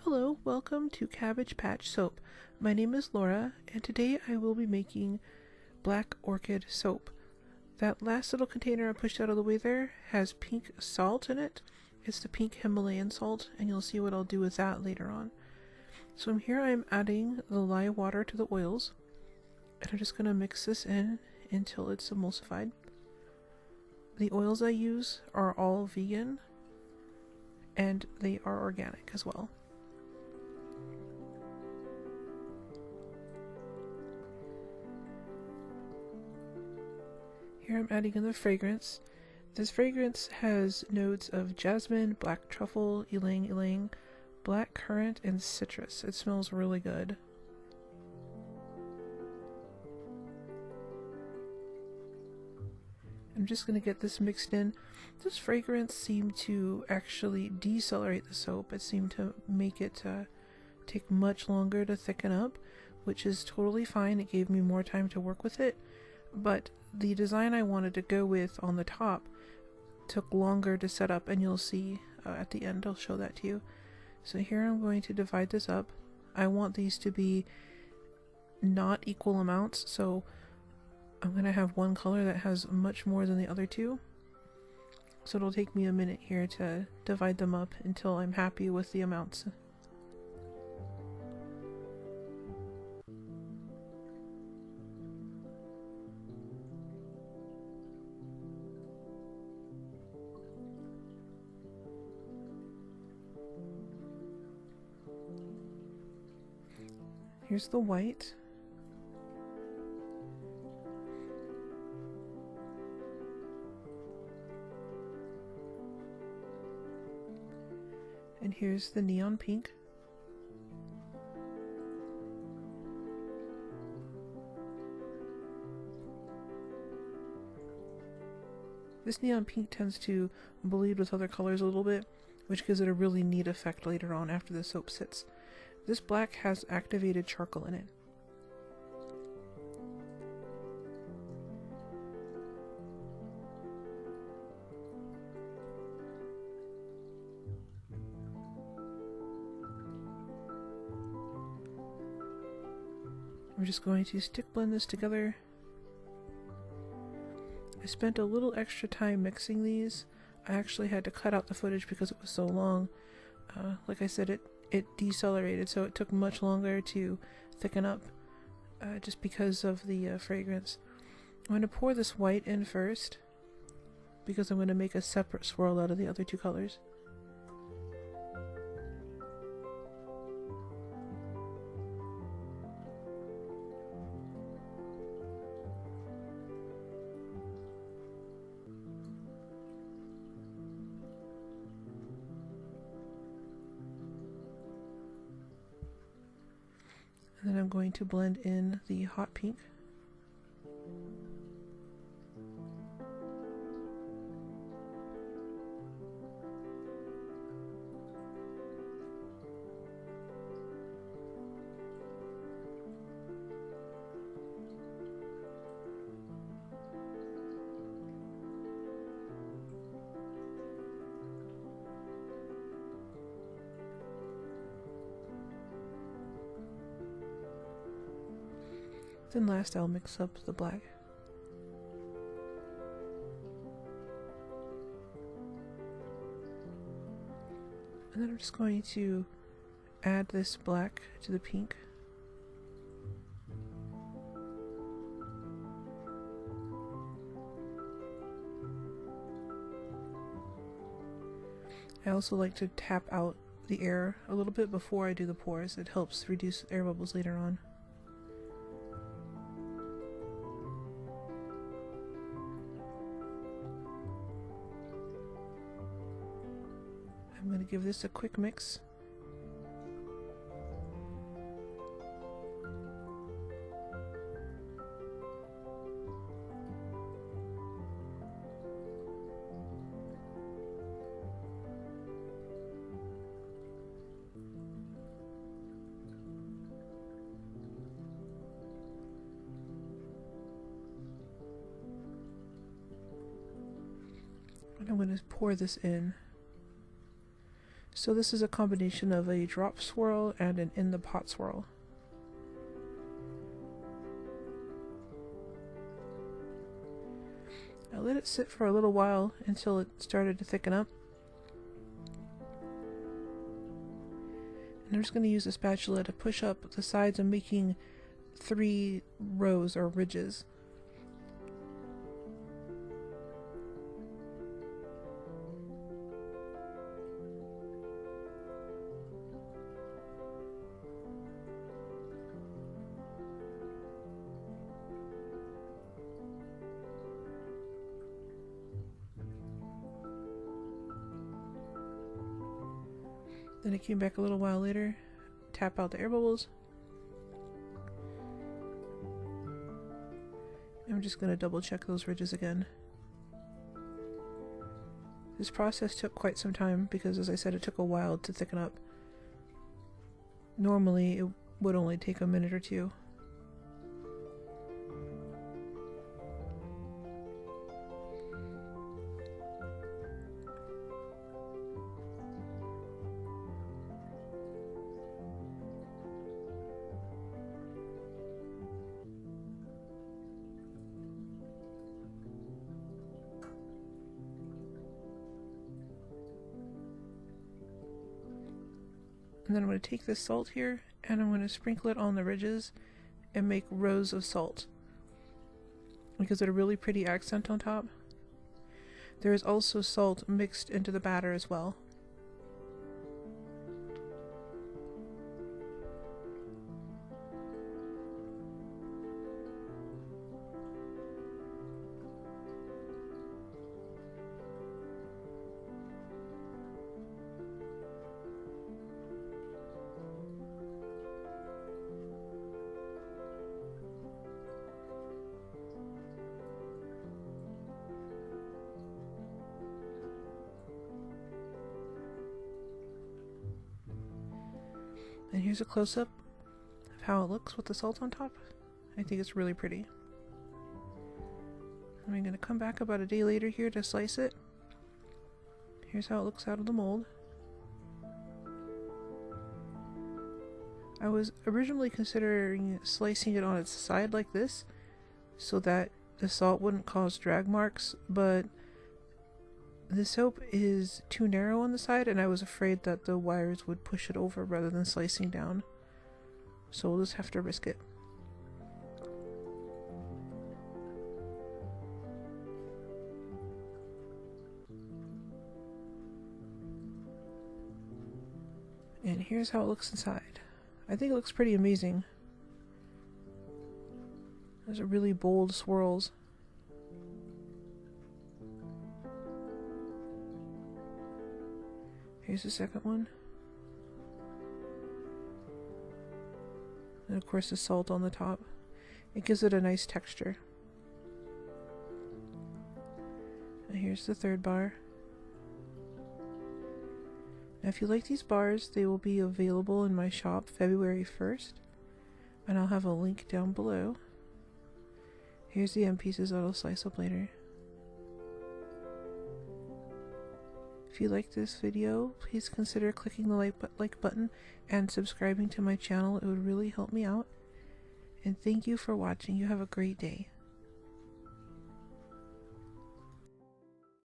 Hello, welcome to Cabbage Patch Soap. My name is Laura, and today I will be making black orchid soap. That last little container I pushed out of the way there has pink salt in it. It's the pink Himalayan salt, and you'll see what I'll do with that later on. So here I'm adding the lye water to the oils, and I'm just going to mix this in until it's emulsified. The oils I use are all vegan, and they are organic as well. Here I'm adding in the fragrance. This fragrance has notes of jasmine, black truffle, ylang ylang, black currant, and citrus. It smells really good. I'm just going to get this mixed in. This fragrance seemed to actually decelerate the soap. It seemed to make it take much longer to thicken up, which is totally fine. It gave me more time to work with it, but the design I wanted to go with on the top took longer to set up, and you'll see at the end I'll show that to you. So here I'm going to divide this up. I want these to be not equal amounts, so I'm going to have one color that has much more than the other two. So it'll take me a minute here to divide them up until I'm happy with the amounts. Here's the white. And here's the neon pink. This neon pink tends to bleed with other colors a little bit, which gives it a really neat effect later on after the soap sits. This black has activated charcoal in it. I'm just going to stick blend this together. I spent a little extra time mixing these. I actually had to cut out the footage because it was so long. Like I said, it decelerated, so it took much longer to thicken up just because of the fragrance. I'm going to pour this white in first because I'm going to make a separate swirl out of the other two colors. And then I'm going to blend in the hot pink. Then last I'll mix up the black. And then I'm just going to add this black to the pink. I also like to tap out the air a little bit before I do the pours. It helps reduce air bubbles later on. I'm going to give this a quick mix. And I'm going to pour this in. So this is a combination of a drop swirl and an in the pot swirl. I let it sit for a little while until it started to thicken up. And I'm just going to use a spatula to push up the sides. I'm making 3 rows or ridges. Then I came back a little while later, tap out the air bubbles. I'm just going to double check those ridges again. This process took quite some time because, as I said, it took a while to thicken up. Normally it would only take a minute or two. And then I'm going to take this salt here and I'm going to sprinkle it on the ridges and make rows of salt. It gives it a really pretty accent on top. There is also salt mixed into the batter as well. And here's a close-up of how it looks with the salt on top. I think it's really pretty. I'm going to come back about a day later here to slice it. Here's how it looks out of the mold. I was originally considering slicing it on its side like this so that the salt wouldn't cause drag marks, but the soap is too narrow on the side and I was afraid that the wires would push it over rather than slicing down. So we'll just have to risk it. And here's how it looks inside. I think it looks pretty amazing. Those are really bold swirls. Here's the second one. And of course the salt on the top. It gives it a nice texture. And here's the third bar. Now if you like these bars, they will be available in my shop February 1st. And I'll have a link down below. Here's the end pieces that I'll slice up later. If you like this video, please consider clicking the like button and subscribing to my channel. It would really help me out. And thank you for watching. You have a great day.